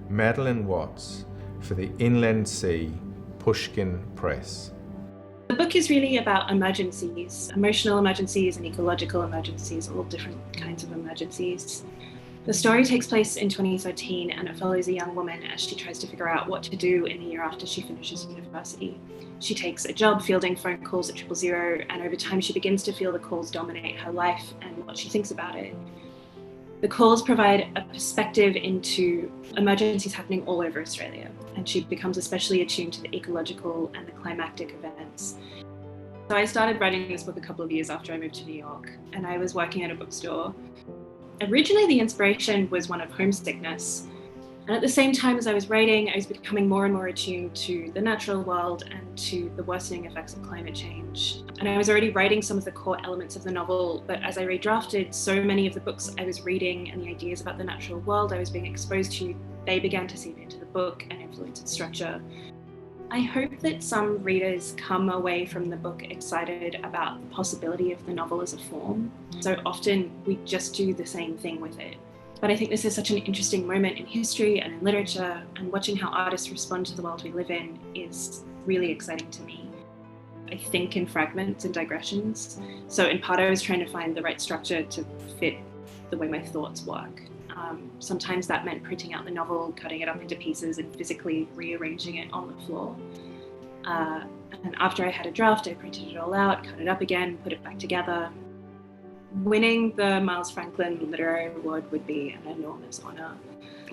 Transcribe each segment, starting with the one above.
Madeleine Watts for the Inland Sea Pushkin Press. The book is really about emergencies, emotional emergencies and ecological emergencies, all different kinds of emergencies. The story takes place in 2013 and it follows a young woman as she tries to figure out what to do in the year after she finishes university. She takes a job fielding phone calls at 000 and over time she begins to feel the calls dominate her life and what she thinks about it. The calls provide a perspective into emergencies happening all over Australia, and she becomes especially attuned to the ecological and the climactic events. So I started writing this book a couple of years after I moved to New York, and I was working at a bookstore. Originally, the inspiration was one of homesickness, and at the same time as I was writing, I was becoming more and more attuned to the natural world and to the worsening effects of climate change. And I was already writing some of the core elements of the novel, but as I redrafted, so many of the books I was reading and the ideas about the natural world I was being exposed to, they began to seep into the book and influence its structure. I hope that some readers come away from the book excited about the possibility of the novel as a form. So often we just do the same thing with it. But I think this is such an interesting moment in history and in literature, and watching how artists respond to the world we live in is really exciting to me. I think in fragments and digressions. So in part I was trying to find the right structure to fit the way my thoughts work. Sometimes that meant printing out the novel, cutting it up into pieces and physically rearranging it on the floor. And after I had a draft, I printed it all out, cut it up again, put it back together. Winning the Miles Franklin Literary Award would be an enormous honour.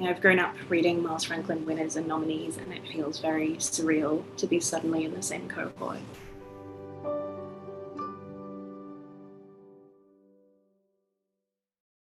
I've grown up reading Miles Franklin winners and nominees, and it feels very surreal to be suddenly in the same cohort.